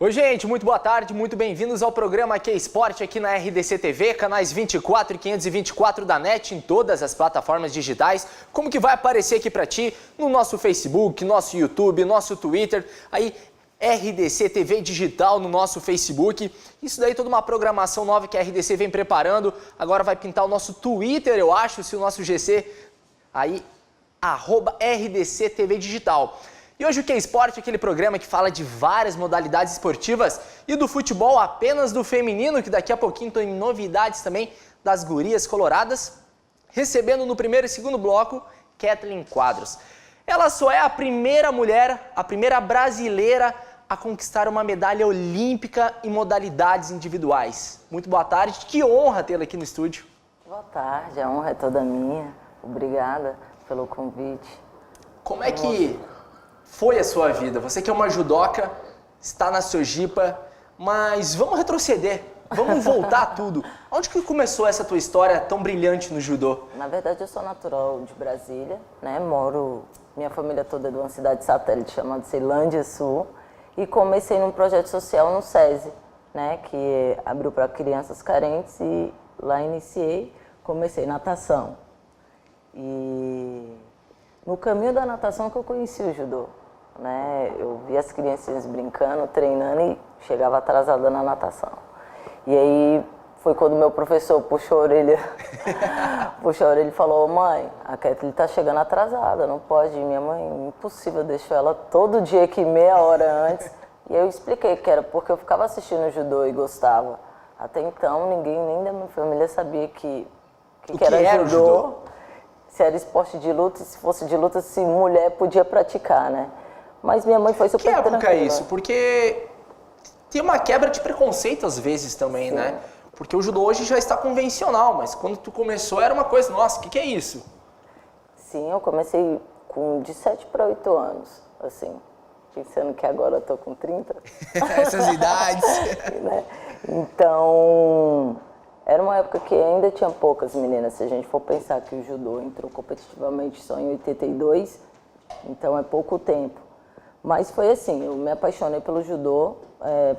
Oi, gente, muito boa tarde, muito bem-vindos ao programa Que Esporte aqui na RDC TV, canais 24 e 524 da NET, em todas as plataformas digitais. Como que vai aparecer aqui pra ti no nosso Facebook, nosso YouTube, nosso Twitter, aí RDC TV Digital no nosso Facebook. Isso daí toda uma programação nova que a RDC vem preparando. Agora vai pintar o nosso Twitter, eu acho, se o nosso GC aí, @RDC TV Digital. E hoje o Que Esporte é aquele programa que fala de várias modalidades esportivas e do futebol apenas do feminino, que daqui a pouquinho tem novidades também das gurias coloradas. Recebendo no primeiro e segundo bloco, Kathleen Quadros. Ela só é a primeira mulher, a primeira brasileira a conquistar uma medalha olímpica em modalidades individuais. Muito boa tarde, que honra tê-la aqui no estúdio. Boa tarde, a honra é toda minha. Obrigada pelo convite. Como é que foi a sua vida? Você que é uma judoca, está na Sojipa, mas vamos retroceder, vamos voltar tudo. Onde que começou essa tua história tão brilhante no judô? Na verdade, eu sou natural de Brasília, né? Minha família toda é de uma cidade satélite chamada Ceilândia Sul, e comecei num projeto social no SESI, né? Que abriu para crianças carentes, e lá comecei natação. E no caminho da natação que eu conheci o judô, né? Eu vi as criancinhas brincando, treinando e chegava atrasada na natação. E aí foi quando meu professor puxou a orelha, e falou: mãe, a Kathleen tá chegando atrasada, não pode ir. Minha mãe, impossível, deixou ela todo dia aqui meia hora antes. E eu expliquei que era porque eu ficava assistindo judô e gostava. Até então ninguém nem da minha família sabia que era judô. Se era esporte de luta, e se fosse de luta, se mulher podia praticar, né? Mas minha mãe foi super tranquila. Que época é isso? Porque tem uma quebra de preconceito às vezes também, sim, né? Porque o judô hoje já está convencional, mas quando tu começou era uma coisa, nossa, o que é isso? Sim, eu comecei de 7 para 8 anos, assim, pensando que agora eu tô com 30. Essas idades. Né? Então, era uma época que ainda tinha poucas meninas. Se a gente for pensar que o judô entrou competitivamente só em 82, então é pouco tempo. Mas foi assim, eu me apaixonei pelo judô,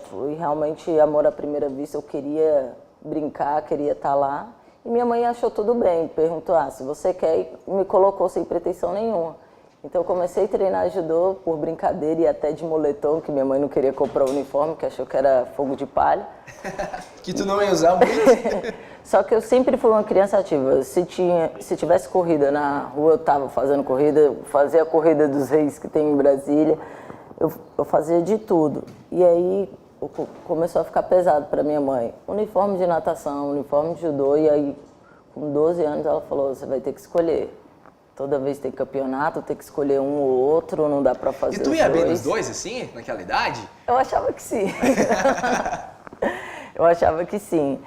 foi realmente amor à primeira vista, eu queria brincar, queria estar lá. E minha mãe achou tudo bem, perguntou: se você quer, e me colocou sem pretensão nenhuma. Então eu comecei a treinar judô por brincadeira e até de moletom, que minha mãe não queria comprar o uniforme, que achou que era fogo de palha. Que tu não ia usar muito. Só que eu sempre fui uma criança ativa. Se tivesse corrida na rua, eu estava fazendo corrida, fazia a corrida dos reis que tem em Brasília, eu fazia de tudo. E aí começou a ficar pesado para minha mãe. Uniforme de natação, uniforme de judô, e aí com 12 anos ela falou: você vai ter que escolher. Toda vez tem campeonato, tem que escolher um ou outro, não dá pra fazer os dois. E tu ia bem nos dois, assim, naquela idade? Eu achava que sim. Eu achava que sim.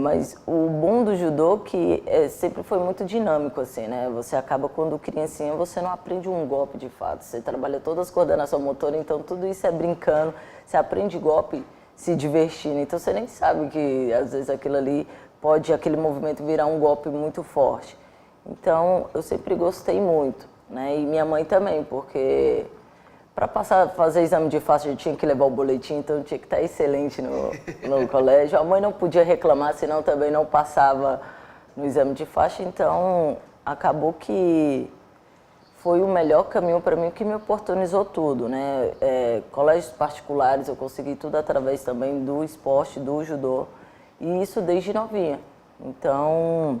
Mas o bom do judô que sempre foi muito dinâmico, assim, né? Você acaba, quando criancinha, você não aprende um golpe de fato. Você trabalha toda a coordenação motora, então tudo isso é brincando. Você aprende golpe se divertindo. Então você nem sabe que, às vezes, aquele movimento virar um golpe muito forte. Então, eu sempre gostei muito, né? E minha mãe também, porque para fazer exame de faixa eu tinha que levar o boletim, então eu tinha que estar excelente no colégio. A mãe não podia reclamar, senão também não passava no exame de faixa. Então, acabou que foi o melhor caminho para mim, que me oportunizou tudo, né? Colégios particulares, eu consegui tudo através também do esporte, do judô, e isso desde novinha. Então,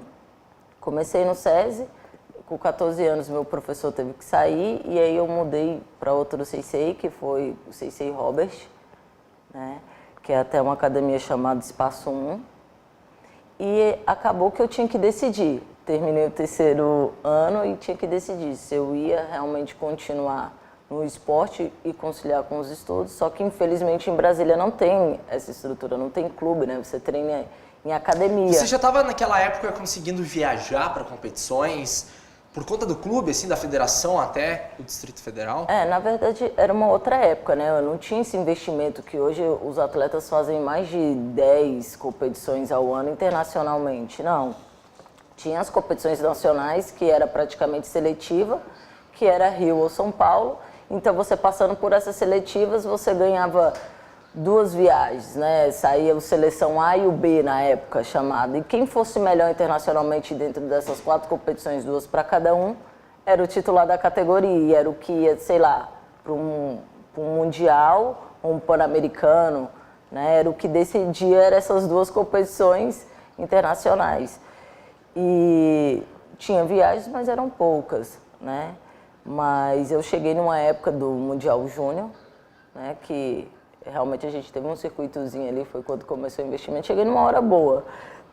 comecei no SESI, com 14 anos meu professor teve que sair, e aí eu mudei para outro Sensei, que foi o Sensei Robert, né? Que é até uma academia chamada Espaço 1. E acabou que eu tinha que decidir. Terminei o 3º ano e tinha que decidir se eu ia realmente continuar no esporte e conciliar com os estudos, só que infelizmente em Brasília não tem essa estrutura, não tem clube, né? Você treina em academia. Você já estava naquela época conseguindo viajar para competições por conta do clube, assim, da federação até o Distrito Federal? Na verdade era uma outra época, né? Eu não tinha esse investimento que hoje os atletas fazem mais de 10 competições ao ano internacionalmente, não. Tinha as competições nacionais, que era praticamente seletiva, que era Rio ou São Paulo. Então você passando por essas seletivas, você ganhava 2 viagens, né? Saía o Seleção A e o B na época chamado. E quem fosse melhor internacionalmente dentro dessas 4 competições, 2 para cada um, era o titular da categoria. Era o que ia, sei lá, para um Mundial ou um Pan-Americano, né? Era o que decidia, eram essas 2 competições internacionais. E tinha viagens, mas eram poucas, né? Mas eu cheguei numa época do Mundial Júnior, né? Que realmente a gente teve um circuitozinho ali, foi quando começou o investimento. Cheguei numa hora boa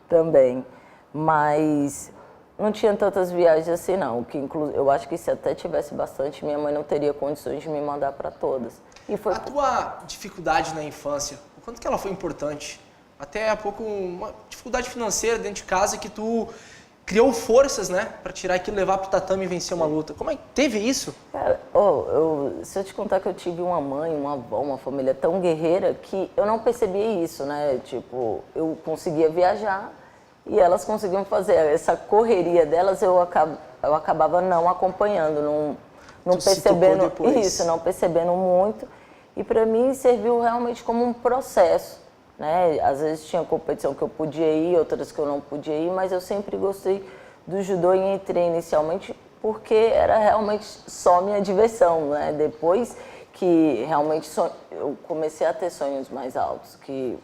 também, mas não tinha tantas viagens assim não. Que eu acho que se até tivesse bastante, minha mãe não teria condições de me mandar para todas. E foi... A tua dificuldade na infância, o quanto que ela foi importante? Até há pouco uma dificuldade financeira dentro de casa que tu criou forças, né, para tirar aquilo, levar pro tatame e vencer uma luta. Como é que teve isso? Cara, se eu te contar que eu tive uma mãe, uma avó, uma família tão guerreira que eu não percebia isso, né? Tipo, eu conseguia viajar e elas conseguiam fazer. Essa correria delas eu acabava não acompanhando, não percebendo isso, não percebendo muito. E para mim serviu realmente como um processo. Né? Às vezes tinha competição que eu podia ir, outras que eu não podia ir, mas eu sempre gostei do judô e entrei inicialmente porque era realmente só minha diversão, né? Depois que realmente eu comecei a ter sonhos mais altos, que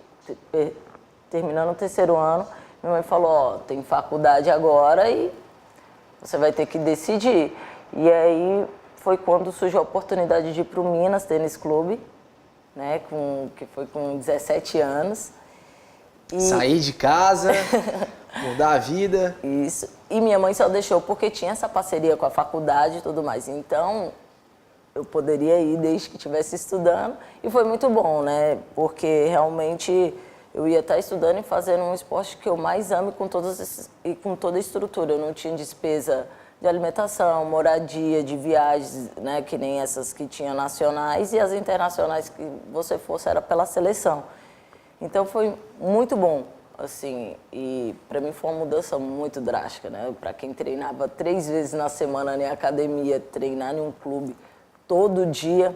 terminando o 3º ano, minha mãe falou, ó, tem faculdade agora e você vai ter que decidir. E aí foi quando surgiu a oportunidade de ir para o Minas Tênis Clube, né, que foi com 17 anos. E... Sair de casa, mudar a vida. Isso. E minha mãe só deixou porque tinha essa parceria com a faculdade e tudo mais. Então, eu poderia ir desde que estivesse estudando. E foi muito bom, né? Porque realmente eu ia estar estudando e fazendo um esporte que eu mais amo com toda a estrutura. Eu não tinha despesa de alimentação, moradia, de viagens, né, que nem essas que tinha nacionais, e as internacionais que você fosse era pela seleção. Então foi muito bom, assim, e para mim foi uma mudança muito drástica, né? Para quem treinava 3 vezes na semana em academia, treinar em um clube todo dia.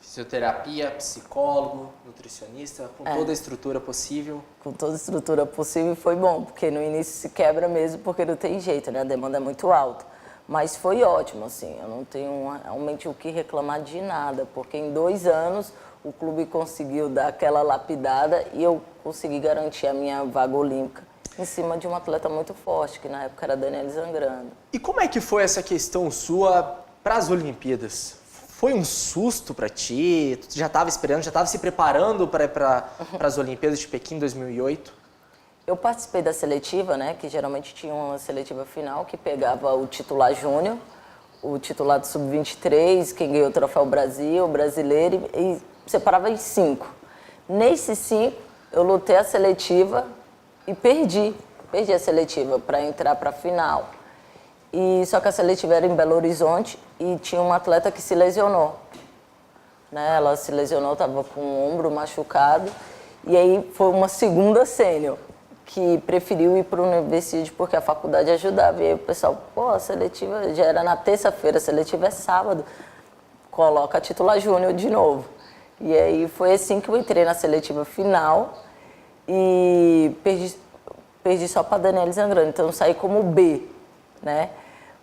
Fisioterapia, psicólogo, nutricionista, com toda a estrutura possível. Com toda a estrutura possível foi bom, porque no início se quebra mesmo, porque não tem jeito, né? A demanda é muito alta. Mas foi ótimo, assim, eu não tenho realmente o que reclamar de nada, porque em 2 anos o clube conseguiu dar aquela lapidada e eu consegui garantir a minha vaga olímpica em cima de um atleta muito forte, que na época era Daniele Zangrando. E como é que foi essa questão sua para as Olimpíadas? Foi um susto para ti? Tu já estava esperando, já estava se preparando para as Olimpíadas de Pequim 2008? Eu participei da seletiva, né, que geralmente tinha uma seletiva final que pegava o titular júnior, o titular do sub-23, quem ganhou o troféu Brasil, o brasileiro, e separava em 5. Nesses 5, eu lutei a seletiva e perdi a seletiva para entrar para a final. E só que a seletiva era em Belo Horizonte e tinha uma atleta que se lesionou. Né? Ela se lesionou, estava com o ombro machucado, e aí foi uma segunda sênior que preferiu ir para a universidade porque a faculdade ajudava. E aí o pessoal, pô, a seletiva já era na terça-feira, a seletiva é sábado, coloca a titular júnior de novo. E aí foi assim que eu entrei na seletiva final e perdi só para Daniele Zangrando, então eu saí como B, né?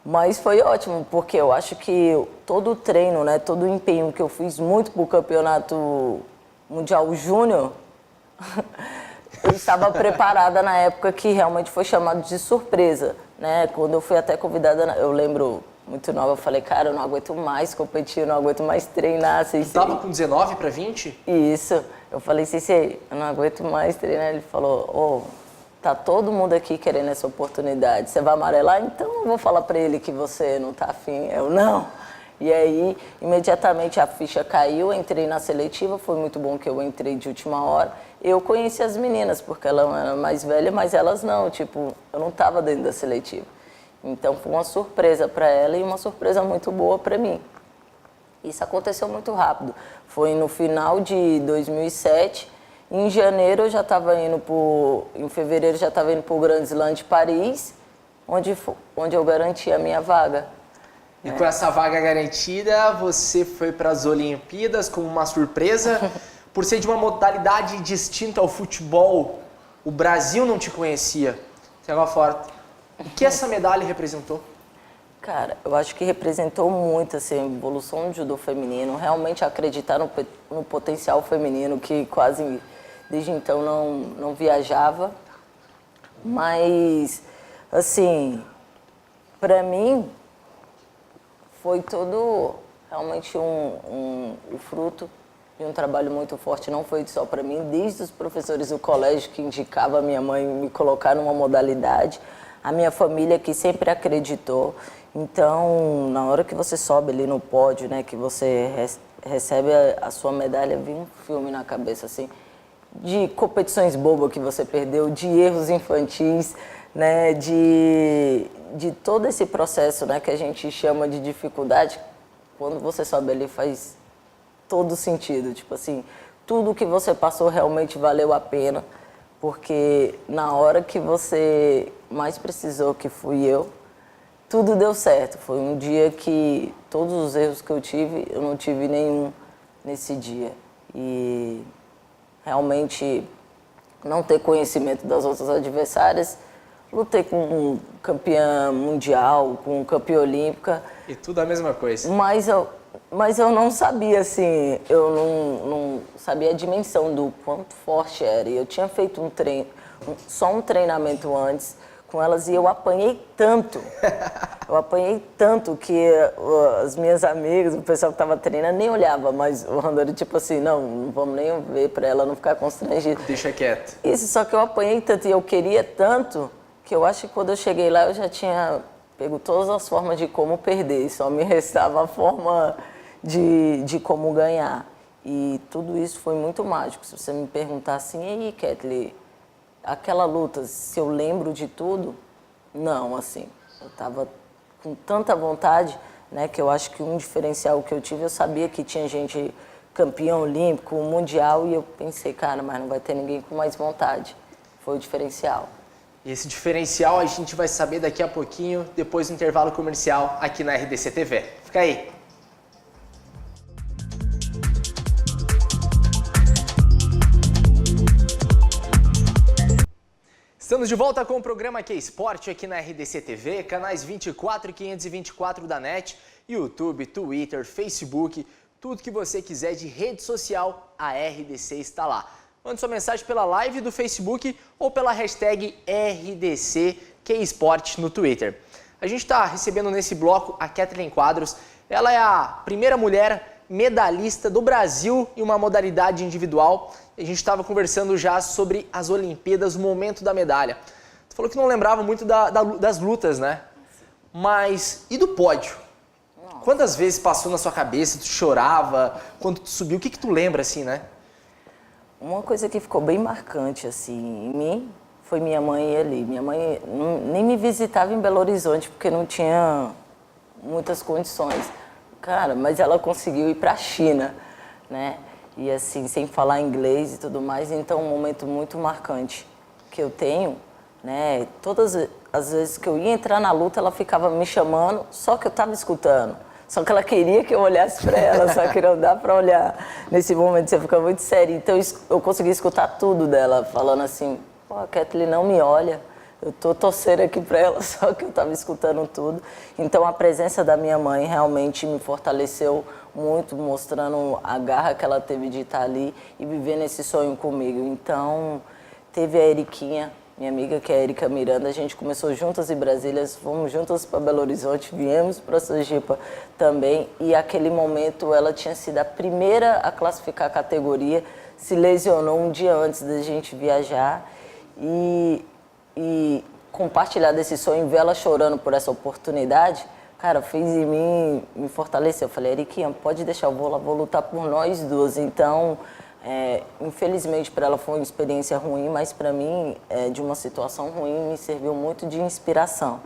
Mas foi ótimo, porque eu acho que todo o treino, né, todo o empenho que eu fiz muito para o Campeonato Mundial Júnior, eu estava preparada na época que realmente foi chamado de surpresa, né? Quando eu fui até convidada, eu lembro, muito nova, eu falei, cara, eu não aguento mais competir, eu não aguento mais treinar. Você estava com 19 para 20? Isso. Eu falei, Sensei, eu não aguento mais treinar. Ele falou, tá todo mundo aqui querendo essa oportunidade, você vai amarelar? Então eu vou falar para ele que você não tá afim. Eu, não. E aí, imediatamente a ficha caiu, entrei na seletiva, foi muito bom que eu entrei de última hora. Eu conheci as meninas, porque elas eram mais velhas, mas elas não, tipo, eu não estava dentro da seletiva. Então foi uma surpresa para ela e uma surpresa muito boa para mim. Isso aconteceu muito rápido. Foi no final de 2007, em janeiro eu já estava indo em fevereiro já estava indo para o Grand Slam de Paris, onde eu garanti a minha vaga. E com essa vaga garantida, você foi para as Olimpíadas como uma surpresa. por ser de uma modalidade distinta ao futebol, o Brasil não te conhecia. Você é forte. O que essa medalha representou? Cara, eu acho que representou muito assim, a evolução do judô feminino, realmente acreditar no potencial feminino, que quase desde então não viajava. Mas, assim, para mim, foi todo realmente o fruto de um trabalho muito forte. Não foi só para mim, desde os professores do colégio que indicavam a minha mãe me colocar numa modalidade, a minha família que sempre acreditou. Então, na hora que você sobe ali no pódio, né, que você recebe a sua medalha, vem um filme na cabeça, assim, de competições bobas que você perdeu, de erros infantis, né, de todo esse processo, né, que a gente chama de dificuldade. Quando você sobe ali faz todo sentido, tipo assim, tudo que você passou realmente valeu a pena, porque na hora que você mais precisou, que fui eu, tudo deu certo. Foi um dia que todos os erros que eu tive, eu não tive nenhum nesse dia. E realmente não ter conhecimento das outras adversárias, lutei com um campeã mundial, com um campeã olímpica. E tudo a mesma coisa. Mas eu não sabia, assim, eu não sabia a dimensão do quanto forte era. E eu tinha feito só um treinamento antes com elas e eu apanhei tanto. Eu apanhei tanto que as minhas amigas, o pessoal que estava treinando, nem olhava, mas o Randori, tipo assim, não vamos nem ver para ela não ficar constrangida. Deixa quieto. Isso, só que eu apanhei tanto e eu queria tanto que eu acho que quando eu cheguei lá eu já tinha pego todas as formas de como perder, só me restava a forma de como ganhar. E tudo isso foi muito mágico. Se você me perguntar assim, e aí, Kathleen, aquela luta, se eu lembro de tudo, não, assim, eu estava com tanta vontade, né, que eu acho que um diferencial que eu tive, eu sabia que tinha gente campeão olímpico, mundial, e eu pensei, cara, mas não vai ter ninguém com mais vontade. Foi o diferencial. E esse diferencial a gente vai saber daqui a pouquinho, depois do intervalo comercial aqui na RDC TV. Fica aí. Estamos de volta com o programa Que Esporte aqui na RDC TV, canais 24 e 524 da NET, YouTube, Twitter, Facebook, tudo que você quiser de rede social, a RDC está lá. Mande sua mensagem pela live do Facebook ou pela hashtag RDC Que Esporte no Twitter. A gente está recebendo nesse bloco a Kathleen Quadros. Ela é a primeira mulher medalhista do Brasil em uma modalidade individual. A gente estava conversando já sobre as Olimpíadas, o momento da medalha. Tu falou que não lembrava muito das lutas, né? Mas e do pódio? Nossa. Quantas vezes passou na sua cabeça, tu chorava, quando tu subiu, o que tu lembra assim, né? Uma coisa que ficou bem marcante assim em mim foi minha mãe ali. Minha mãe nem me visitava em Belo Horizonte porque não tinha muitas condições. Cara, mas ela conseguiu ir para a China, né? E assim, sem falar inglês e tudo mais, então um momento muito marcante que eu tenho, né? Todas as vezes que eu ia entrar na luta, ela ficava me chamando, só que eu estava escutando. Só que ela queria que eu olhasse para ela, só que não dá para olhar. Nesse momento você fica muito sério. Então eu consegui escutar tudo dela, falando assim, pô, a Kathleen não me olha. Eu tô torcendo aqui para ela, só que eu estava escutando tudo. Então a presença da minha mãe realmente me fortaleceu muito, mostrando a garra que ela teve de estar ali e vivendo esse sonho comigo. Então teve a Eriquinha, minha amiga, que é a Erika Miranda. A gente começou juntas em Brasília, fomos juntas para Belo Horizonte, viemos para Sergipe também. E aquele momento ela tinha sido a primeira a classificar a categoria, se lesionou um dia antes da gente viajar e compartilhar desse sonho, ver ela chorando por essa oportunidade, cara, fez em mim, me fortaleceu. Eu falei, Eriquinha, pode deixar, eu vou lutar por nós duas. Então, infelizmente para ela foi uma experiência ruim, mas para mim, de uma situação ruim, me serviu muito de inspiração.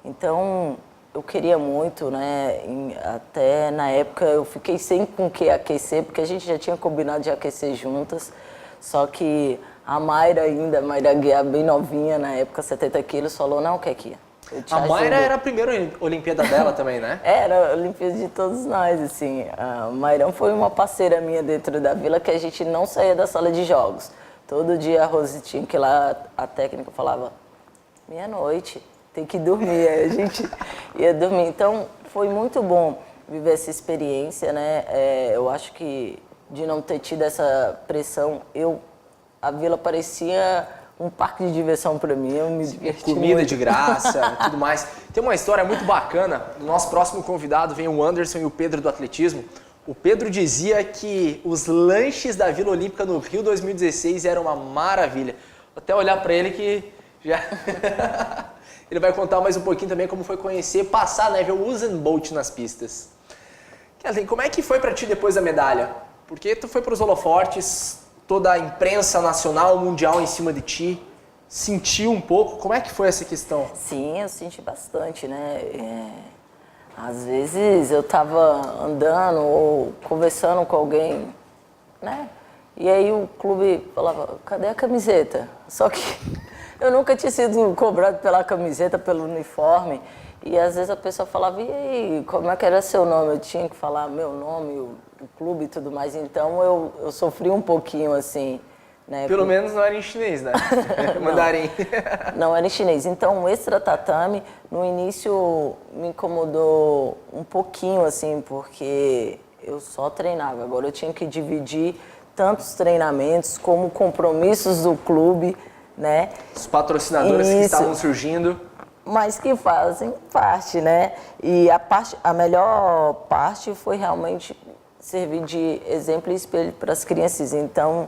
Então, eu queria muito, né, até na época eu fiquei sem com o que aquecer, porque a gente já tinha combinado de aquecer juntas, só que a Mayra Guiar, bem novinha, na época, 70 quilos, falou, não, Kequinha, A Mayra era a primeira Olimpíada dela também, né? Era a Olimpíada de todos nós, assim. A Mayrão foi uma parceira minha dentro da Vila que a gente não saía da sala de jogos. Todo dia a Rose tinha que ir lá, a técnica falava, meia-noite, tem que dormir. Aí a gente ia dormir. Então, foi muito bom viver essa experiência, né? Eu acho que de não ter tido essa pressão, a Vila parecia um parque de diversão para mim, eu me diverti Comida muito. de graça, tudo mais. Tem uma história muito bacana. O nosso próximo convidado vem o Anderson e o Pedro do atletismo. O Pedro dizia que os lanches da Vila Olímpica no Rio 2016 eram uma maravilha. Vou até olhar para ele que já... Ele vai contar mais um pouquinho também como foi conhecer, passar, né, ver o Usain Bolt nas pistas. Kathleen, como é que foi para ti depois da medalha? Porque tu foi para os holofortes, toda a imprensa nacional, mundial em cima de ti, sentiu um pouco? Como é que foi essa questão? Sim, eu senti bastante, né? Às vezes eu estava andando ou conversando com alguém, né? E aí o clube falava, cadê a camiseta? Só que eu nunca tinha sido cobrado pela camiseta, pelo uniforme. E às vezes a pessoa falava, e aí, como é que era seu nome? Eu tinha que falar meu nome, o clube e tudo mais. Então eu sofri um pouquinho assim, né? Pelo menos não era em chinês, né? Mandarim. Não era em chinês. Então o extra tatame no início me incomodou um pouquinho assim, porque eu só treinava. Agora eu tinha que dividir tantos treinamentos como compromissos do clube, né? Os patrocinadores que estavam surgindo. Mas que fazem parte, né? E a melhor parte foi realmente servir de exemplo e espelho para as crianças. Então,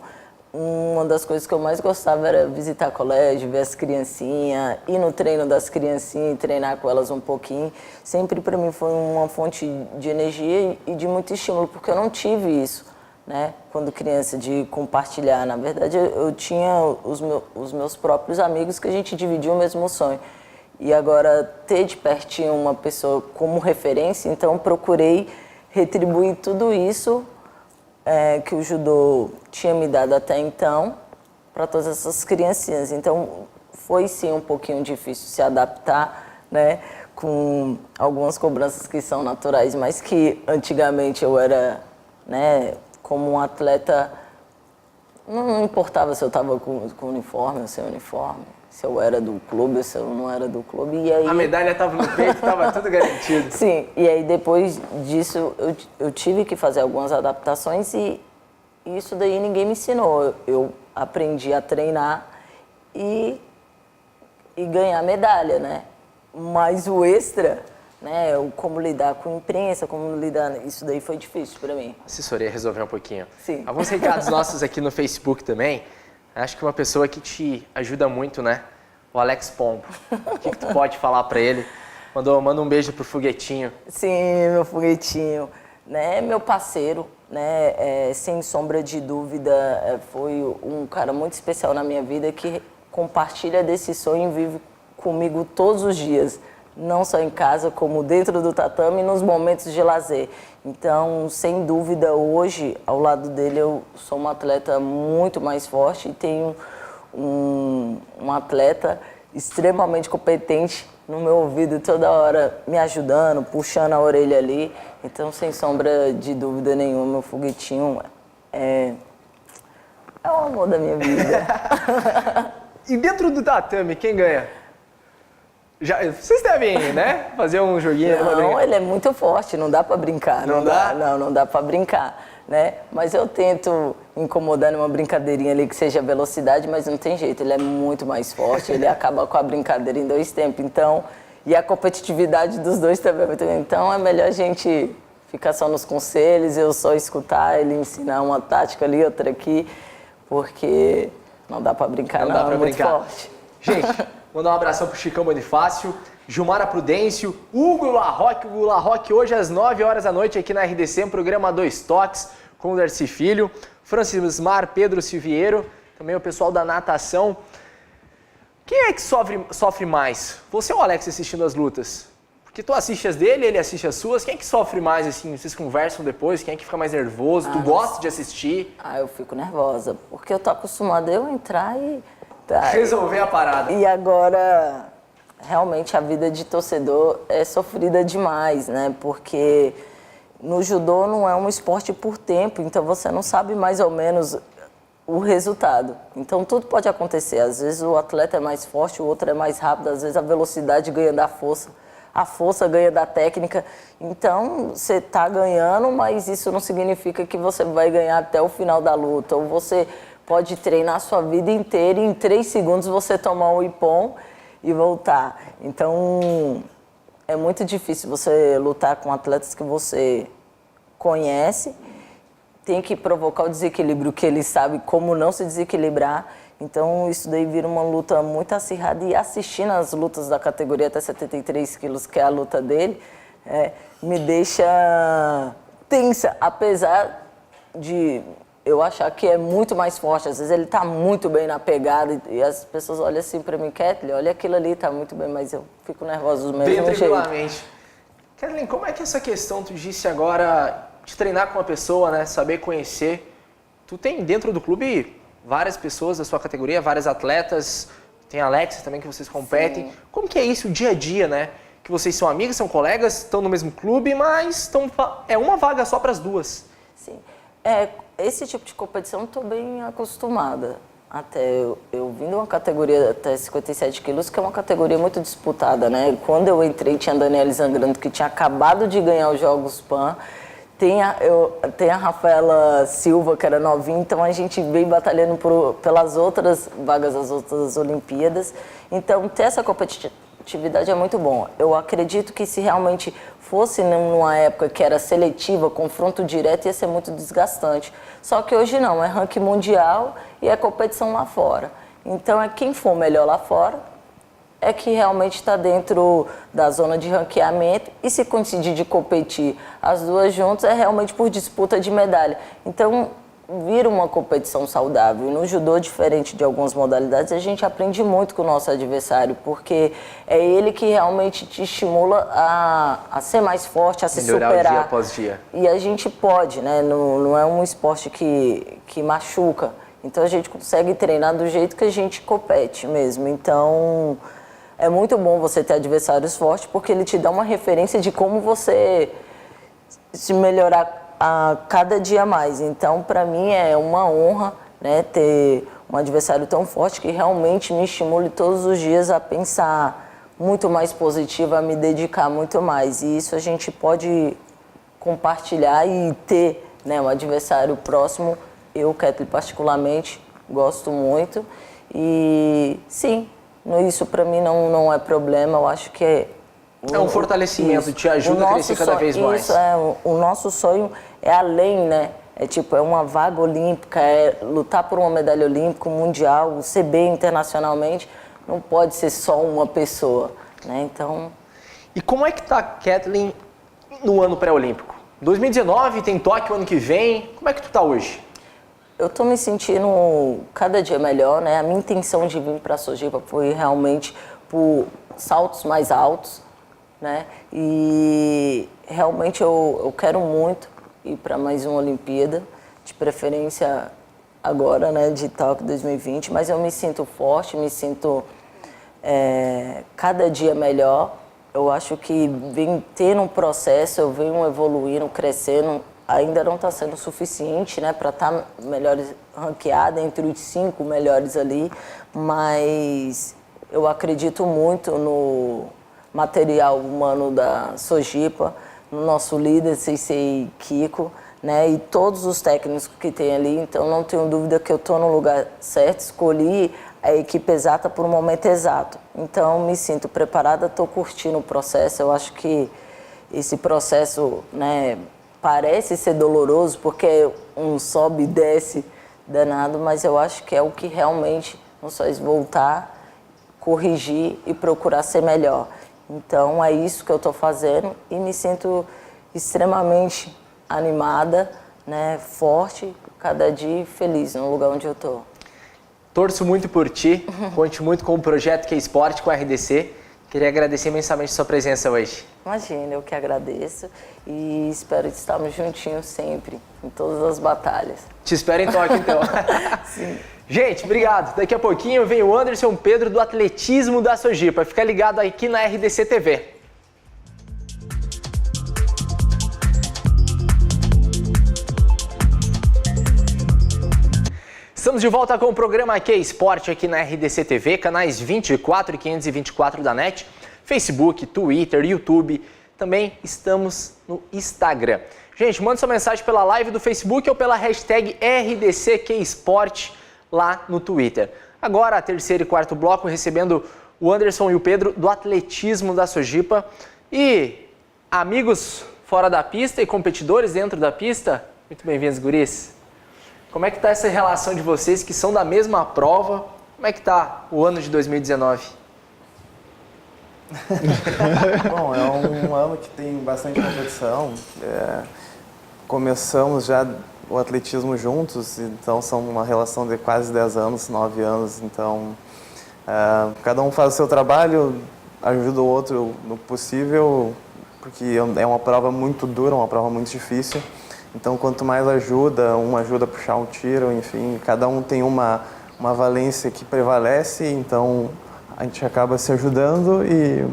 uma das coisas que eu mais gostava era visitar colégio, ver as criancinhas, ir no treino das criancinhas e treinar com elas um pouquinho. Sempre para mim foi uma fonte de energia e de muito estímulo, porque eu não tive isso, né? Quando criança, de compartilhar. Na verdade, eu tinha os meus próprios amigos que a gente dividia o mesmo sonho. E agora, ter de pertinho uma pessoa como referência, então procurei retribuir tudo isso que o judô tinha me dado até então para todas essas criancinhas. Então, foi sim um pouquinho difícil se adaptar, né, com algumas cobranças que são naturais, mas que antigamente eu era, né, como um atleta, não importava se eu estava com uniforme ou sem uniforme. Se eu era do clube ou se eu não era do clube. E aí... A medalha estava no peito, estava tudo garantido. Sim, e aí depois disso eu tive que fazer algumas adaptações e isso daí ninguém me ensinou. Eu aprendi a treinar e ganhar medalha, né? Mas o extra, né, como lidar com imprensa, como lidar... Isso daí foi difícil para mim. A assessoria resolveu um pouquinho. Sim. Alguns recados nossos aqui no Facebook também. Acho que uma pessoa que te ajuda muito, né? O Alex Pombo. O que tu pode falar para ele? Manda um beijo pro Foguetinho. Sim, meu Foguetinho. Né? Meu parceiro, né? Sem sombra de dúvida, foi um cara muito especial na minha vida que compartilha desse sonho e vive comigo todos os dias. Não só em casa, como dentro do tatame e nos momentos de lazer. Então, sem dúvida, hoje, ao lado dele, eu sou uma atleta muito mais forte e tenho um atleta extremamente competente no meu ouvido toda hora, me ajudando, puxando a orelha ali. Então, sem sombra de dúvida nenhuma, meu Foguetinho é o amor da minha vida. E dentro do tatame, quem ganha? Vocês devem, né, fazer um joguinho. Não, ele é muito forte, não dá pra brincar. Não dá? Não dá pra brincar, né? Mas eu tento incomodar numa brincadeirinha ali que seja velocidade, mas não tem jeito, ele é muito mais forte, ele acaba com a brincadeira em 2 tempos. Então, e a competitividade dos dois também é muito grande. Então, é melhor a gente ficar só nos conselhos, eu só escutar, ele ensinar uma tática ali, outra aqui, porque não dá pra brincar, não, é muito forte. Gente, mandar um abração pro Chicão Bonifácio, Gilmara Prudêncio, Hugo Larroque. O Larroque hoje às 9 horas da noite aqui na RDC, um programa 2 Toques com o Darcy Filho, Francismar, Pedro Silveiro, também o pessoal da natação. Quem é que sofre mais? Você ou o Alex assistindo as lutas? Porque tu assiste as dele, ele assiste as suas. Quem é que sofre mais, assim? Vocês conversam depois? Quem é que fica mais nervoso? Tu gosta de assistir? Eu fico nervosa, porque eu tô acostumada a eu entrar e... Resolver a parada. E agora, realmente a vida de torcedor é sofrida demais, né? Porque no judô não é um esporte por tempo, então você não sabe mais ou menos o resultado. Então tudo pode acontecer. Às vezes o atleta é mais forte, o outro é mais rápido, às vezes a velocidade ganha da força, a força ganha da técnica. Então você está ganhando, mas isso não significa que você vai ganhar até o final da luta. Ou você pode treinar a sua vida inteira e em 3 segundos você tomar um ippon e voltar. Então é muito difícil você lutar com atletas que você conhece, tem que provocar o desequilíbrio que ele sabe como não se desequilibrar. Então isso daí vira uma luta muito acirrada, e assistindo as lutas da categoria até 73 quilos, que é a luta dele, me deixa tensa, apesar de eu achar que é muito mais forte. Às vezes ele tá muito bem na pegada e as pessoas olham assim pra mim, Kathleen, olha aquilo ali, tá muito bem, mas eu fico nervosa do mesmo jeito. Bem tranquilamente. Kathleen, como é que essa questão, tu disse agora, de treinar com uma pessoa, né, saber conhecer, tu tem dentro do clube várias pessoas da sua categoria, vários atletas, tem a Alexia também que vocês competem. Sim. Como que é isso, o dia a dia, né? Que vocês são amigas, são colegas, estão no mesmo clube, mas é uma vaga só para as duas. Sim. Esse tipo de competição eu estou bem acostumada. Até eu vim de uma categoria até 57 quilos, que é uma categoria muito disputada, né? Quando eu entrei, tinha a Daniela Zangrando, que tinha acabado de ganhar os Jogos Pan. Tem a Rafaela Silva, que era novinha, então a gente veio batalhando pelas outras vagas das outras Olimpíadas. Então, ter essa competitividade é muito bom. Eu acredito que se realmente fosse numa época que era seletiva, confronto direto, ia ser muito desgastante. Só que hoje não, é ranking mundial e é competição lá fora. Então, quem for melhor lá fora é que realmente está dentro da zona de ranqueamento, e se coincidir de competir as duas juntas é realmente por disputa de medalha. Então vira uma competição saudável. No judô, diferente de algumas modalidades, a gente aprende muito com o nosso adversário, porque é ele que realmente te estimula a ser mais forte, a se melhorar superar. Dia após dia. E a gente pode, né? Não é um esporte que machuca. Então a gente consegue treinar do jeito que a gente compete mesmo. Então é muito bom você ter adversários fortes, porque ele te dá uma referência de como você se melhorar a cada dia mais. Então, para mim, é uma honra, né, ter um adversário tão forte que realmente me estimule todos os dias a pensar muito mais positivo, a me dedicar muito mais. E isso a gente pode compartilhar e ter, né, um adversário próximo. Eu, Kathleen, particularmente, gosto muito. E, sim, isso para mim não é problema. Eu acho que é um fortalecimento, te ajuda a crescer cada vez mais. Isso, o nosso sonho é além, né? É uma vaga olímpica, é lutar por uma medalha olímpica, mundial, ser bem internacionalmente. Não pode ser só uma pessoa, né? Então... E como é que tá a Kathleen no ano pré-olímpico? 2019, tem Tóquio ano que vem. Como é que tu tá hoje? Eu tô me sentindo cada dia melhor, né? A minha intenção de vir para a Sojipa foi realmente por saltos mais altos, né? E realmente eu quero muito ir para mais uma Olimpíada, de preferência agora, né, de Tóquio 2020, mas eu me sinto forte, me sinto cada dia melhor. Eu acho que vem tendo um processo, eu venho evoluindo, crescendo, ainda não está sendo suficiente, né, para estar ranqueada entre os 5 melhores ali, mas eu acredito muito no material humano da Sojipa, no nosso líder, Sensei Kiko, né, e todos os técnicos que tem ali. Então não tenho dúvida que eu estou no lugar certo, escolhi a equipe exata por um momento exato. Então me sinto preparada, estou curtindo o processo. Eu acho que esse processo, né, parece ser doloroso, porque um sobe e desce danado, mas eu acho que é o que realmente nos faz voltar, corrigir e procurar ser melhor. Então é isso que eu estou fazendo e me sinto extremamente animada, né, forte, cada dia feliz no lugar onde eu estou. Torço muito por ti, conte muito com o projeto K-Sport, com a RDC. Queria agradecer imensamente a sua presença hoje. Imagina, eu que agradeço e espero estarmos juntinhos sempre, em todas as batalhas. Te espero em Tóquio, então. Sim. Gente, obrigado. Daqui a pouquinho vem o Anderson Pedro do atletismo da Sojipa. Fica ligado aqui na RDC TV. Estamos de volta com o programa Que Esporte aqui na RDC TV, canais 24 e 524 da NET, Facebook, Twitter, YouTube, também estamos no Instagram. Gente, manda sua mensagem pela live do Facebook ou pela hashtag RDC Que Esporte lá no Twitter. Agora, terceiro e quarto bloco, recebendo o Anderson e o Pedro do atletismo da Sojipa. E amigos fora da pista e competidores dentro da pista, muito bem-vindos, guris. Como é que tá essa relação de vocês que são da mesma prova? Como é que tá o ano de 2019? Bom, é um ano que tem bastante competição. Começamos já o atletismo juntos, então são uma relação de quase 10 anos, 9 anos. Então, cada um faz o seu trabalho, ajuda o outro no possível, porque é uma prova muito dura, uma prova muito difícil. Então, quanto mais ajuda, um ajuda a puxar um tiro, enfim, cada um tem uma valência que prevalece, então a gente acaba se ajudando e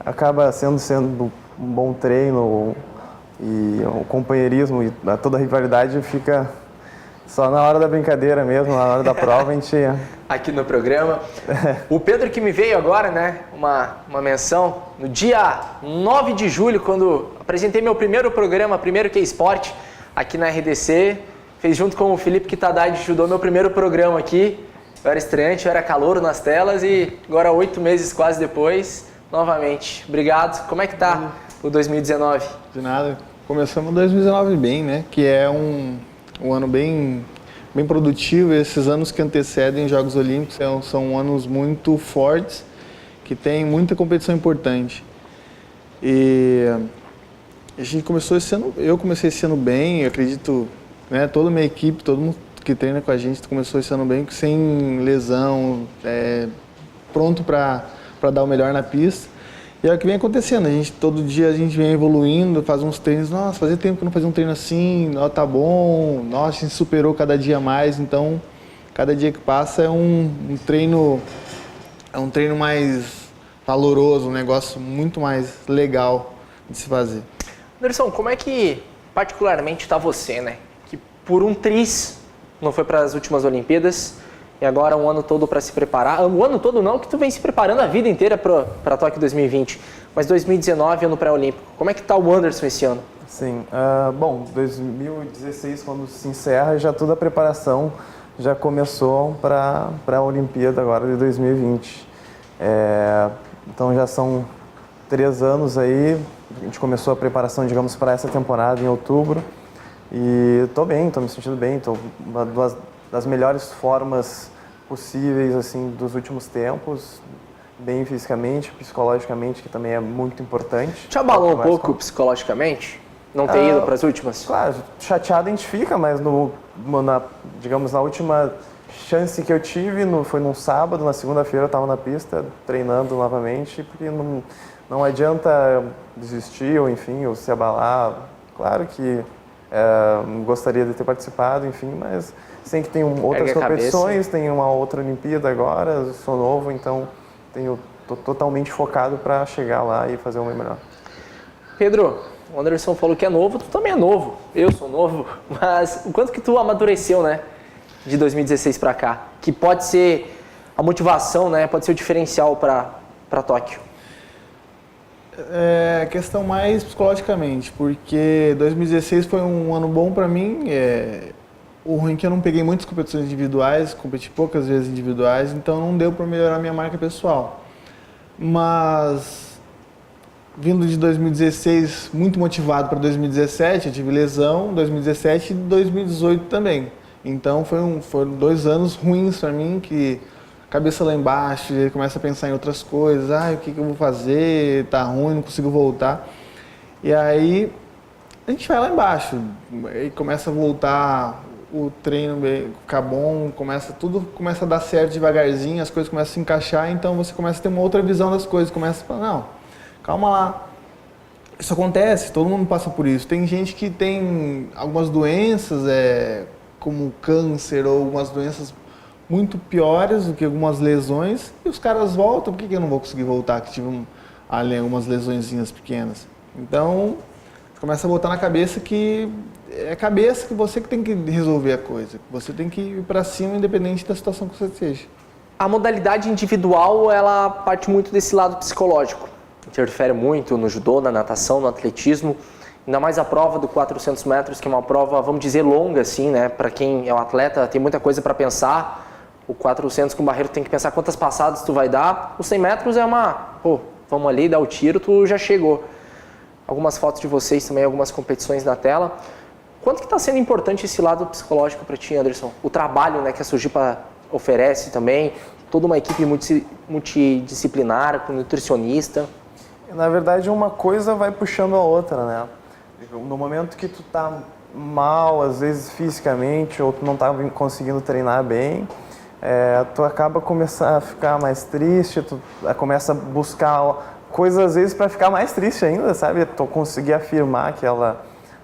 acaba sendo um bom treino e o companheirismo e toda a rivalidade fica só na hora da brincadeira mesmo, na hora da prova a gente... Aqui no programa. O Pedro que me veio agora, né, uma menção, no dia 9 de julho, quando apresentei meu primeiro programa, primeiro Que Esporte, aqui na RDC, fez junto com o Felipe Kitadai, ajudou meu primeiro programa aqui. Eu era estreante, eu era calouro nas telas e agora 8 meses quase depois, novamente. Obrigado. Como é que tá o 2019? De nada. Começamos 2019 bem, né? Que é um ano bem produtivo. Esses anos que antecedem os Jogos Olímpicos são anos muito fortes, que tem muita competição importante. E a gente começou esse ano, eu comecei esse ano bem, eu acredito, né, toda a minha equipe, todo mundo que treina com a gente começou esse ano bem, sem lesão, pronto para dar o melhor na pista. E é o que vem acontecendo, todo dia a gente vem evoluindo, faz uns treinos, nossa, fazia tempo que eu não fazia um treino assim, tá bom, nossa, a gente superou cada dia mais, então cada dia que passa é um treino mais valoroso, um negócio muito mais legal de se fazer. Anderson, como é que particularmente está você, né? Que por um triz não foi para as últimas Olimpíadas e agora um ano todo para se preparar. O ano todo não, que tu vem se preparando a vida inteira para Tóquio 2020, mas 2019 ano pré-olímpico. Como é que está o Anderson esse ano? Sim, bom, 2016 quando se encerra, já toda a preparação já começou para a Olimpíada agora de 2020. Então já são 3 anos aí, a gente começou a preparação, digamos, para essa temporada em outubro e estou bem, estou me sentindo bem, estou uma das melhores formas possíveis, assim, dos últimos tempos, bem fisicamente, psicologicamente, que também é muito importante. Te abalou um pouco psicologicamente? Não ter ido para as últimas? Claro, chateado a gente fica, mas digamos, na última chance que eu tive, foi num sábado, na segunda-feira eu estava na pista treinando novamente, porque não adianta desistir ou enfim, ou se abalar. Claro que gostaria de ter participado, enfim, mas sei que tem outras competições, tem uma outra Olimpíada agora, sou novo, então tô totalmente focado para chegar lá e fazer o meu melhor. Pedro, o Anderson falou que é novo, tu também é novo, eu sou novo, mas o quanto que tu amadureceu, né, de 2016 para cá, que pode ser a motivação, né, pode ser o diferencial para Tóquio? É questão mais psicologicamente, porque 2016 foi um ano bom para mim. O ruim é que eu não peguei muitas competições individuais, competi poucas vezes individuais, então não deu para melhorar minha marca pessoal. Mas vindo de 2016 muito motivado para 2017, eu tive lesão, 2017 e 2018 também. Então foram 2 anos ruins para mim, que cabeça lá embaixo, ele começa a pensar em outras coisas, o que eu vou fazer, tá ruim, não consigo voltar. E aí a gente vai lá embaixo, e começa a voltar, o treino ficar bom, tudo começa a dar certo devagarzinho, as coisas começam a se encaixar, então você começa a ter uma outra visão das coisas, começa a falar, não, calma lá. Isso acontece, todo mundo passa por isso. Tem gente que tem algumas doenças, como câncer ou algumas doenças muito piores do que algumas lesões, e os caras voltam, por que eu não vou conseguir voltar, que tive ali algumas lesõezinhas pequenas? Então, começa a botar na cabeça que é a cabeça que você que tem que resolver a coisa, você tem que ir para cima independente da situação que você esteja. A modalidade individual, ela parte muito desse lado psicológico, interfere muito no judô, na natação, no atletismo, ainda mais a prova do 400 metros, que é uma prova, vamos dizer, longa, assim, né? Para quem é um atleta, tem muita coisa para pensar. O 400 com barreiro tem que pensar quantas passadas tu vai dar. O 100 metros é vamos ali, dá o tiro, tu já chegou. Algumas fotos de vocês também, algumas competições na tela. Quanto que está sendo importante esse lado psicológico para ti, Anderson? O trabalho, né, que a Sojipa oferece também, toda uma equipe multidisciplinar, com nutricionista. Na verdade, uma coisa vai puxando a outra, né? No momento que tu tá mal, às vezes fisicamente, ou tu não tá conseguindo treinar bem, tu acaba começando a ficar mais triste, tu começa a buscar coisas às vezes para ficar mais triste ainda, sabe? Tu conseguir afirmar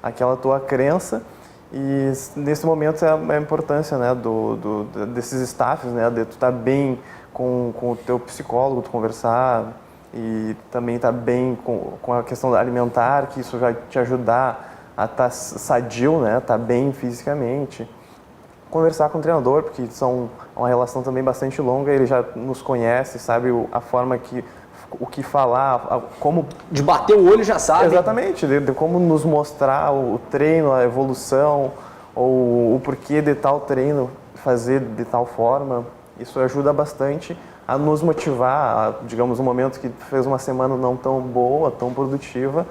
aquela tua crença. E nesse momento é a importância, né, desses staffs, né, de tu estar bem com o teu psicólogo, tu conversar e também estar bem com a questão alimentar, que isso vai te ajudar a estar sadio, né, estar bem fisicamente. Conversar com o treinador, porque são uma relação também bastante longa, ele já nos conhece, sabe a forma o que falar, como... De bater o olho já sabe. Exatamente, de como nos mostrar o treino, a evolução, ou o porquê de tal treino fazer de tal forma. Isso ajuda bastante a nos motivar, digamos, um momento que fez uma semana não tão boa, tão produtiva,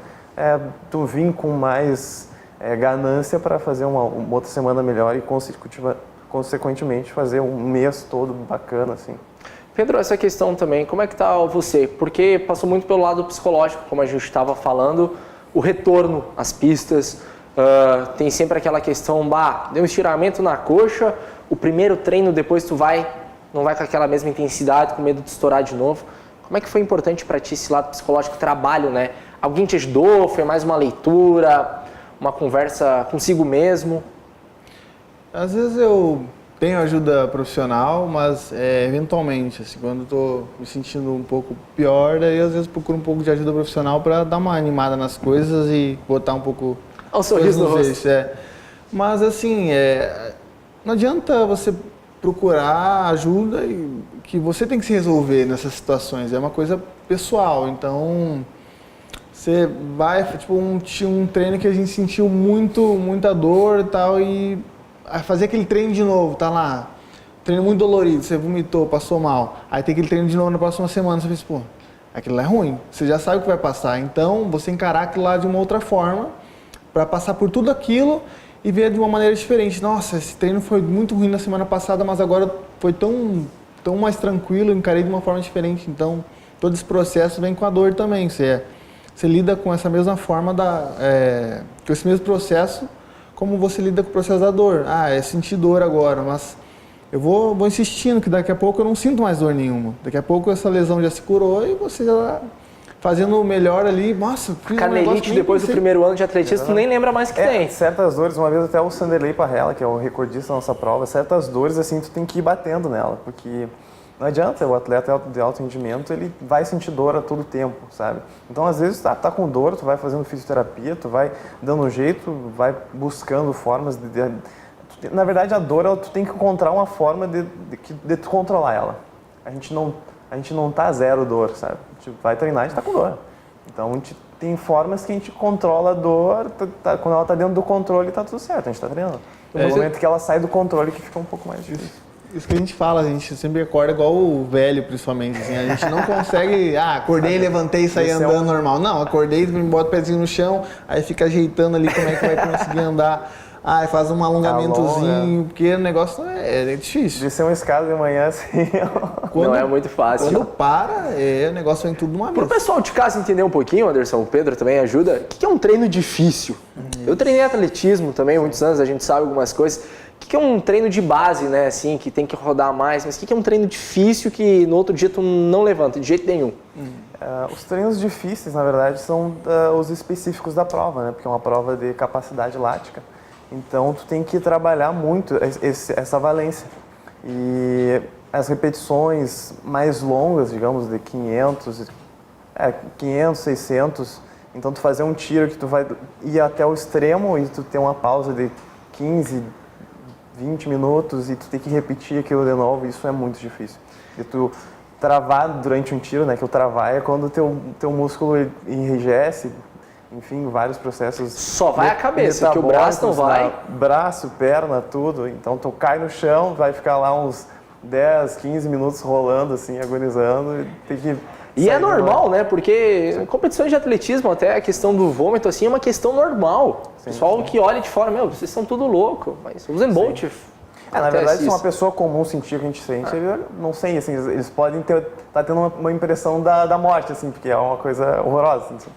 tu vir com mais ganância para fazer uma outra semana melhor e consequentemente fazer um mês todo bacana, assim. Pedro, essa questão também, como é que está você? Porque passou muito pelo lado psicológico, como a gente estava falando, o retorno às pistas, tem sempre aquela questão, deu um estiramento na coxa, o primeiro treino depois tu não vai com aquela mesma intensidade, com medo de estourar de novo. Como é que foi importante para ti esse lado psicológico, trabalho, né? Alguém te ajudou? Foi mais uma leitura, uma conversa consigo mesmo? Às vezes eu tenho ajuda profissional, mas eventualmente, assim, quando estou me sentindo um pouco pior, daí às vezes procuro um pouco de ajuda profissional para dar uma animada nas coisas e botar um pouco... Um sorriso no rosto. Mas assim, não adianta você procurar ajuda que você tem que se resolver nessas situações, é uma coisa pessoal, então... Você vai, tipo, um treino que a gente sentiu muita dor e tal, e fazer aquele treino de novo, tá lá, treino muito dolorido, você vomitou, passou mal, aí tem aquele treino de novo na próxima semana, você pensa, aquilo lá é ruim, você já sabe o que vai passar, então você encarar aquilo lá de uma outra forma, para passar por tudo aquilo e ver de uma maneira diferente. Nossa, esse treino foi muito ruim na semana passada, mas agora foi tão mais tranquilo, eu encarei de uma forma diferente, então todo esse processo vem com a dor também, você lida com essa mesma forma, com esse mesmo processo, como você lida com o processo da dor. É sentir dor agora, mas eu vou insistindo que daqui a pouco eu não sinto mais dor nenhuma. Daqui a pouco essa lesão já se curou e você já está fazendo o melhor ali. Nossa, fiz canelite depois do primeiro ano de atletismo, tu nem lembra mais que tem. Certas dores, uma vez até o Sanderley Parrella, que é o recordista da nossa prova, certas dores assim tu tem que ir batendo nela, porque... Não adianta, o atleta de alto rendimento, ele vai sentir dor a todo tempo, sabe? Então, às vezes, tá com dor, tu vai fazendo fisioterapia, tu vai dando um jeito, vai buscando formas na verdade, a dor, tu tem que encontrar uma forma de tu controlar ela. A gente não tá zero dor, sabe? A gente vai treinar, a gente tá com dor. Então, a gente tem formas que a gente controla a dor, quando ela tá dentro do controle, tá tudo certo, a gente tá treinando. No momento que ela sai do controle, que fica um pouco mais difícil. Isso que a gente fala, a gente sempre acorda igual o velho, principalmente, assim, a gente não consegue, acordei, levantei e saí andando normal. Não, acordei, bota o pezinho no chão, aí fica ajeitando ali como é que vai conseguir andar, faz um alongamentozinho, porque o negócio é difícil. Descer uma escada de manhã, assim... Não é muito fácil. Quando o negócio vem tudo de uma vez. Para o pessoal de casa entender um pouquinho, Anderson, o Pedro também ajuda, o que é um treino difícil? Eu treinei atletismo também há muitos anos, a gente sabe algumas coisas. O que é um treino de base, né, assim, que tem que rodar mais, mas o que é um treino difícil que no outro dia tu não levanta, de jeito nenhum? Os treinos difíceis, na verdade, são os específicos da prova, né, porque é uma prova de capacidade lática. Então, tu tem que trabalhar muito essa valência. E as repetições mais longas, digamos, de 500, 600, então tu fazer um tiro que tu vai ir até o extremo e tu ter uma pausa de 15, 20 minutos e tu ter que repetir aquilo de novo, isso é muito difícil. E tu travar durante um tiro, né, que o travar é quando o teu músculo enrijece, enfim, vários processos. Só vai a cabeça, que o braço não vai. Braço, perna, tudo. Então tu cai no chão, vai ficar lá uns 10, 15 minutos rolando, assim, agonizando. Tem que e é normal, né? Porque em competições de atletismo, até a questão do vômito, assim, é uma questão normal. O pessoal que olha de fora, meu, vocês são tudo louco. Mas o Usain Bolt... na verdade, se uma pessoa comum sentir o que a gente sente, não sei, assim, eles podem tá tendo uma impressão da morte, assim, porque é uma coisa horrorosa, assim,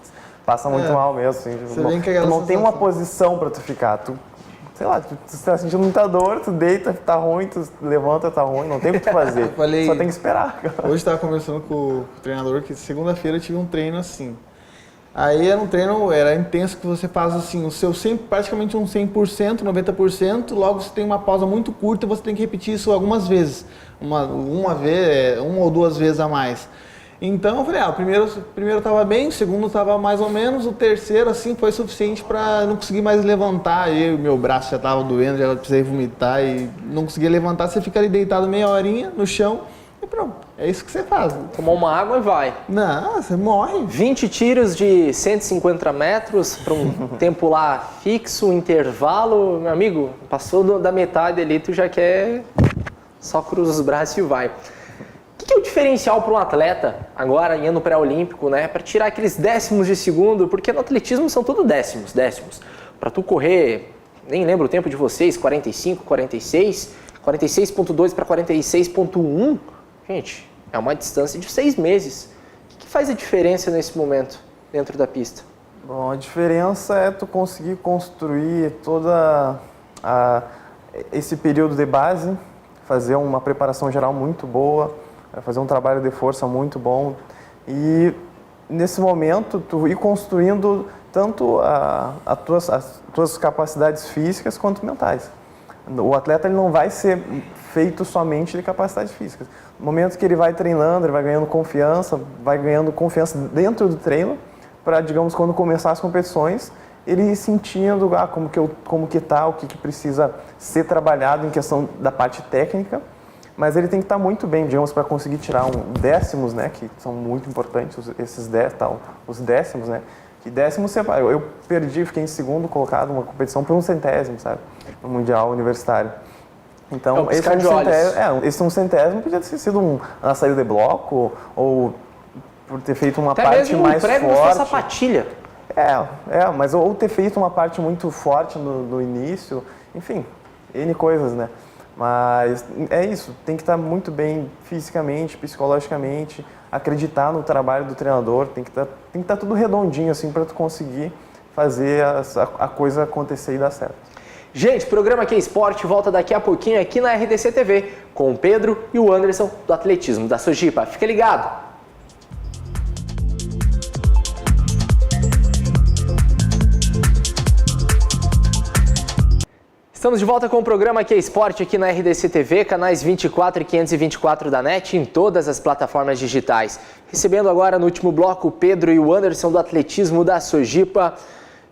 passa muito mal mesmo, assim, tu não tem uma posição para tu ficar, sei lá, tu tá sentindo muita dor, tu deita, tá ruim, tu levanta, tá ruim, não tem o que tu fazer, só tem que esperar. Hoje estava conversando com o treinador que segunda-feira eu tive um treino assim. Aí era um treino, era intenso, que você faz assim, o seu 100, praticamente um 100%, 90%, logo você tem uma pausa muito curta e você tem que repetir isso algumas vezes, uma ou duas vezes a mais. Então eu falei, o primeiro estava bem, o segundo estava mais ou menos, o terceiro assim foi suficiente para não conseguir mais levantar, e meu braço já estava doendo, já precisei vomitar e não conseguia levantar, você fica ali deitado meia horinha no chão e pronto, é isso que você faz. Tomar uma água e vai. Não, você morre. 20 tiros de 150 metros para um tempo lá fixo, intervalo, meu amigo, passou da metade ali, tu já quer só cruza os braços e vai. O que é o diferencial para um atleta, agora em ano pré-olímpico, né, para tirar aqueles décimos de segundo? Porque no atletismo são tudo décimos. Para tu correr, nem lembro o tempo de vocês, 45, 46, 46.2 para 46.1, gente, é uma distância de 6 meses. O que faz a diferença nesse momento dentro da pista? Bom, a diferença é tu conseguir construir esse período de base, fazer uma preparação geral muito boa, fazer um trabalho de força muito bom e nesse momento tu ir construindo tanto as tuas capacidades físicas quanto mentais. O atleta ele não vai ser feito somente de capacidades físicas. No momento que ele vai treinando, ele vai ganhando confiança dentro do treino para, digamos, quando começar as competições, ele ir sentindo como que tá, o que precisa ser trabalhado em questão da parte técnica. Mas ele tem que estar muito bem, digamos, para conseguir tirar décimos, né, que são muito importantes, os décimos, né, que décimos, eu perdi, fiquei em segundo colocado numa competição por um centésimo, sabe, no Mundial Universitário. Então, esse um centésimo podia ter sido na saída de bloco, ou por ter feito uma até parte mais forte. Até mesmo na sapatilha. Mas ou ter feito uma parte muito forte no início, enfim, N coisas, né. Mas é isso, tem que estar muito bem fisicamente, psicologicamente, acreditar no trabalho do treinador, tem que estar tudo redondinho assim para tu conseguir fazer a coisa acontecer e dar certo. Gente, o programa Que Esporte volta daqui a pouquinho aqui na RDC TV com o Pedro e o Anderson do atletismo da Sojipa. Fica ligado! Estamos de volta com o programa Que Esporte aqui na RDC TV, canais 24 e 524 da NET em todas as plataformas digitais. Recebendo agora no último bloco o Pedro e o Anderson do atletismo da Sojipa.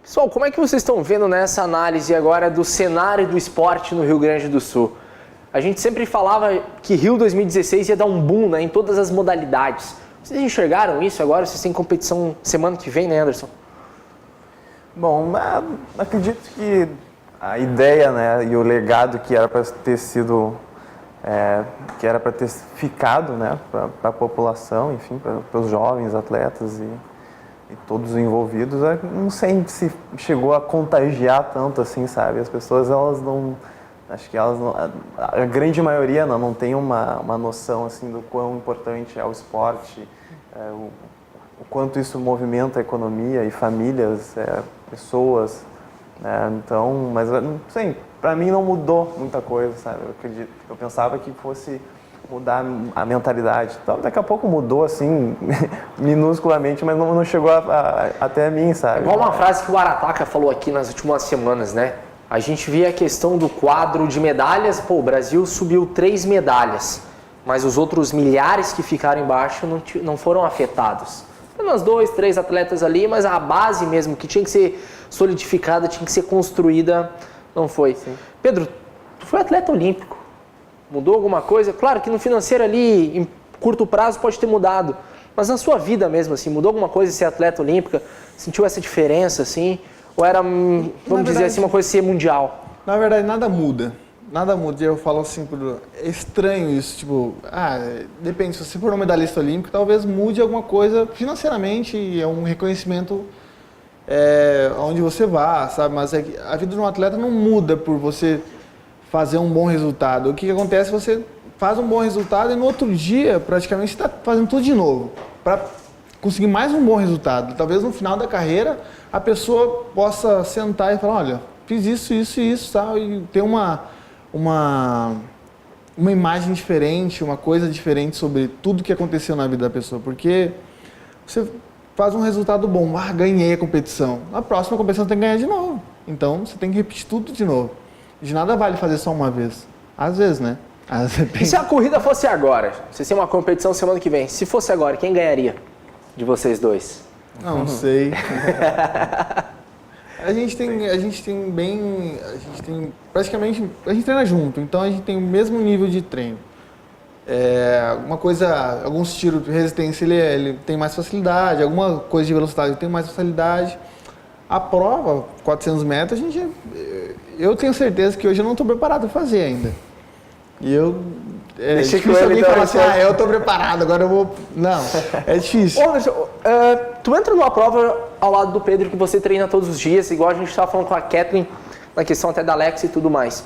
Pessoal, como é que vocês estão vendo nessa análise agora do cenário do esporte no Rio Grande do Sul? A gente sempre falava que Rio 2016 ia dar um boom, né, em todas as modalidades. Vocês enxergaram isso agora? Vocês têm competição semana que vem, né, Anderson? Bom, acredito que a ideia, né, e o legado que era para ter sido, que era para ter ficado, né, para a população, enfim, para os jovens atletas e todos os envolvidos, não sei se chegou a contagiar tanto assim, sabe? As pessoas, elas não, acho que elas não, a grande maioria não tem uma noção assim do quão importante é o esporte, o quanto isso movimenta a economia e famílias, pessoas. Então, mas não sei, para mim não mudou muita coisa, sabe? Eu pensava que fosse mudar a mentalidade. Então, daqui a pouco mudou assim, minusculamente, mas não chegou até mim, sabe? É igual uma frase que o Arataka falou aqui nas últimas semanas, né? a gente via a questão do quadro de medalhas, pô, o Brasil subiu 3 medalhas, mas os outros milhares que ficaram embaixo não foram afetados. Tem umas 2, 3 atletas ali, mas a base mesmo, que tinha que ser solidificada, tinha que ser construída, não foi. Sim. Pedro, tu foi atleta olímpico, mudou alguma coisa? Claro que no financeiro ali, em curto prazo, pode ter mudado, mas na sua vida mesmo, assim, mudou alguma coisa ser atleta olímpica? Sentiu essa diferença, assim? Ou era, vamos dizer assim, uma coisa ser mundial? Na verdade, nada muda. Nada muda. Eu falo assim, é estranho isso, tipo, depende, se você for um medalhista olímpico, talvez mude alguma coisa financeiramente, é um reconhecimento onde você vá, sabe? Mas a vida de um atleta não muda por você fazer um bom resultado. O que acontece, você faz um bom resultado e no outro dia, praticamente, você está fazendo tudo de novo, para conseguir mais um bom resultado. Talvez no final da carreira, a pessoa possa sentar e falar, olha, fiz isso, isso e isso, tal, e ter uma imagem diferente, uma coisa diferente sobre tudo que aconteceu na vida da pessoa, porque você faz um resultado bom, ganhei a competição, na próxima competição você tem que ganhar de novo, então você tem que repetir tudo de novo, de nada vale fazer só uma vez, às vezes, né? E se a corrida fosse agora, vocês têm uma competição semana que vem, se fosse agora, quem ganharia de vocês dois? Não sei. A gente praticamente, a gente treina junto, então a gente tem o mesmo nível de treino. Alguns tiros de resistência ele tem mais facilidade, alguma coisa de velocidade ele tem mais facilidade. A prova, 400 metros, eu tenho certeza que hoje eu não estou preparado para fazer ainda. E é difícil alguém falar assim, eu estou preparado, agora eu vou... Não, é difícil. Tu entra numa prova ao lado do Pedro que você treina todos os dias, igual a gente estava falando com a Kathleen, na questão até da Alex e tudo mais.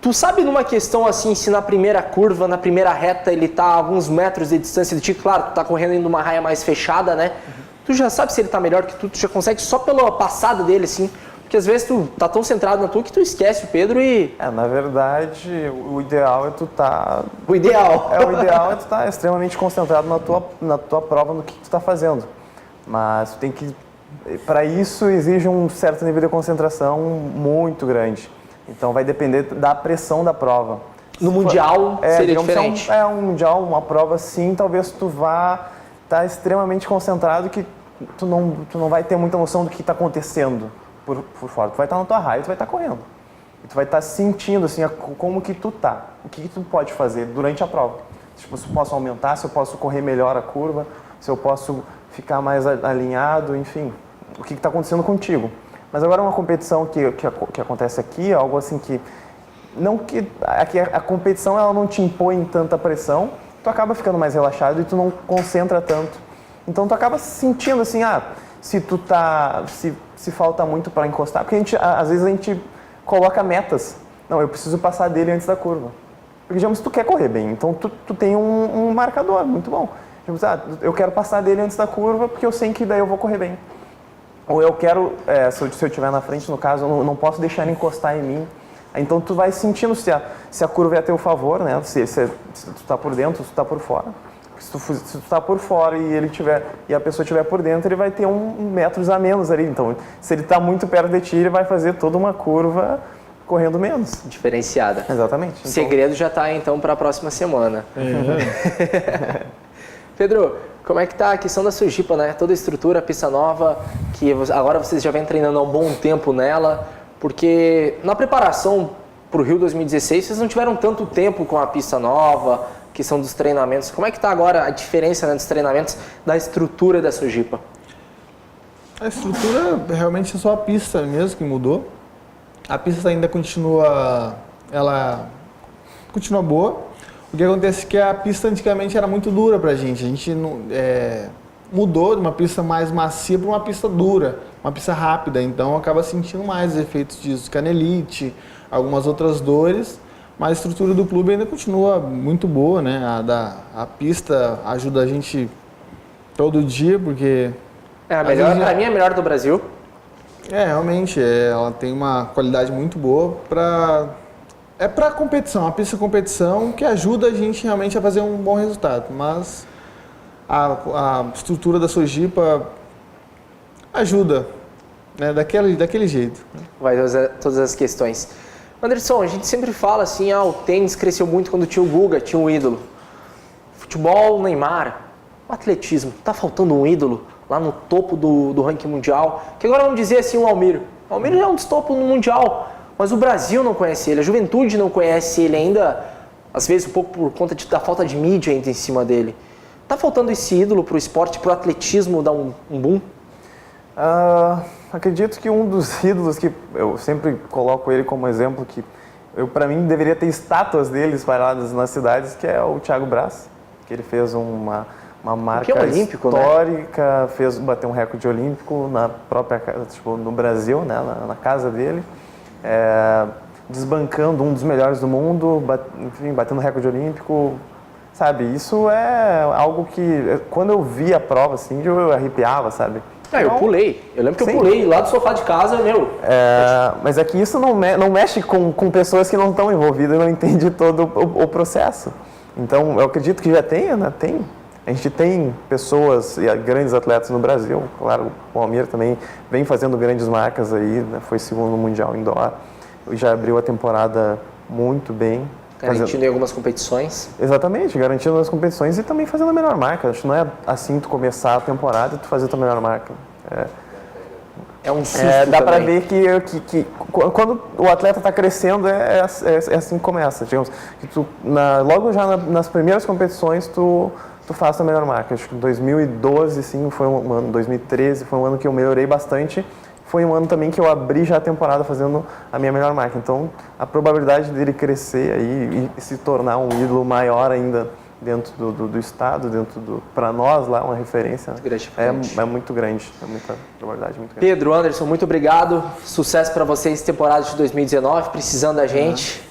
Tu sabe numa questão assim, se na primeira curva, na primeira reta, ele está a alguns metros de distância de ti, claro, tu tá correndo em uma raia mais fechada, né? Tu já sabe se ele está melhor que tu já consegue só pela passada dele, assim... Porque às vezes tu tá tão centrado na tua que tu esquece o Pedro e... Na verdade, o ideal é tu tá... O ideal é tu tá extremamente concentrado na tua prova, no que tu tá fazendo. Mas tu tem que... Para isso, exige um certo nível de concentração muito grande. Então vai depender da pressão da prova. No Mundial seria diferente? Um Mundial, uma prova assim, talvez tu vá estar extremamente concentrado que tu não vai ter muita noção do que está acontecendo. Por fora, tu vai estar na tua raia, tu vai estar correndo. E tu vai estar sentindo assim, como que tu tá, o que tu pode fazer durante a prova. Tipo, se eu posso aumentar, se eu posso correr melhor a curva, se eu posso ficar mais alinhado, enfim, o que está acontecendo contigo. Mas agora uma competição que acontece aqui, algo assim que... Aqui a competição ela não te impõe tanta pressão, tu acaba ficando mais relaxado e tu não concentra tanto. Então tu acaba sentindo assim, se tu tá... Se falta muito para encostar, porque às vezes a gente coloca metas. Não, eu preciso passar dele antes da curva. Porque, digamos, tu quer correr bem, então tu tem um marcador muito bom. Digamos, eu quero passar dele antes da curva porque eu sei que daí eu vou correr bem. Ou eu quero, se eu estiver na frente, no caso, eu não posso deixar ele encostar em mim. Então tu vai sentindo se a curva é a teu favor, né? Se tu tá por dentro, se tu tá por fora. Se tu tá por fora e a pessoa estiver por dentro, ele vai ter metros a menos ali. Então, se ele está muito perto de ti, ele vai fazer toda uma curva correndo menos. Diferenciada. Exatamente. O segredo já está, então, para a próxima semana. Pedro, como é que está a questão da Sojipa, né? Toda a estrutura, a pista nova, que agora vocês já vêm treinando há um bom tempo nela, porque na preparação para o Rio 2016, vocês não tiveram tanto tempo com a pista nova, questão dos treinamentos. Como é que está agora a diferença dos treinamentos da estrutura da Sojipa? A estrutura realmente é só a pista mesmo que mudou. A pista ainda continua boa. O que acontece é que a pista antigamente era muito dura pra gente. A gente mudou de uma pista mais macia para uma pista dura, uma pista rápida. Então acaba sentindo mais os efeitos disso, canelite, algumas outras dores. Mas a estrutura do clube ainda continua muito boa, né? A pista ajuda a gente todo dia, porque... Pra mim é a melhor do Brasil. Realmente, ela tem uma qualidade muito boa para competição, uma pista de competição que ajuda a gente realmente a fazer um bom resultado. Mas a estrutura da Sojipa ajuda né, daquele jeito. Vai usar todas as questões. Anderson, a gente sempre fala assim, o tênis cresceu muito quando tinha o Guga, tinha um ídolo. Futebol, Neymar, o atletismo, tá faltando um ídolo lá no topo do ranking mundial? Que agora vamos dizer assim, o Almir. O Almir é um dos topos no mundial, mas o Brasil não conhece ele, a juventude não conhece ele ainda, às vezes um pouco por conta da falta de mídia ainda em cima dele. Tá faltando esse ídolo pro esporte, pro atletismo dar um boom? Acredito que um dos ídolos que eu sempre coloco ele como exemplo, que para mim deveria ter estátuas deles paradas nas cidades, que é o Thiago Braz, que ele fez uma marca olímpico, histórica, né? Bateu um recorde olímpico na própria, tipo, no Brasil, né? na casa dele, desbancando um dos melhores do mundo, enfim, batendo recorde olímpico, sabe? Isso é algo que, quando eu vi a prova, assim, eu arrepiava, sabe? Eu pulei. Eu lembro que eu pulei lá do sofá de casa, Mas é que isso não mexe com pessoas que não estão envolvidas e não entendem todo o processo. Então, eu acredito que já tenha, né? A gente tem pessoas e grandes atletas no Brasil. Claro, o Almir também vem fazendo grandes marcas aí, né? Foi segundo no Mundial Indoor. Já abriu a temporada muito bem. Garantindo em algumas competições. Exatamente, garantindo nas competições e também fazendo a melhor marca. Acho que não é assim tu começar a temporada e tu fazer a tua melhor marca. É um susto dá para também. ver que quando o atleta está crescendo, é assim que começa. Digamos, que logo já nas primeiras competições tu faz a melhor marca. Acho que 2012 sim, foi um ano, 2013 foi um ano que eu melhorei bastante. Foi um ano também que eu abri já a temporada fazendo a minha melhor marca. Então, a probabilidade dele crescer aí e se tornar um ídolo maior ainda dentro do estado, para nós lá, uma referência, é muito grande. É muita probabilidade muito grande. Pedro, Anderson, muito obrigado. Sucesso para vocês temporada de 2019, precisando da gente.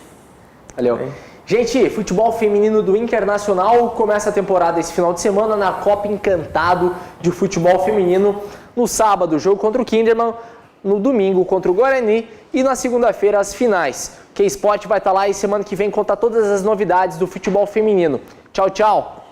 Valeu. Gente, futebol feminino do Internacional começa a temporada esse final de semana na Copa Encantado de Futebol Feminino. No sábado, jogo contra o Kinderman, no domingo contra o Guarani e na segunda-feira as finais. O K-Sport vai estar lá e semana que vem contar todas as novidades do futebol feminino. Tchau, tchau!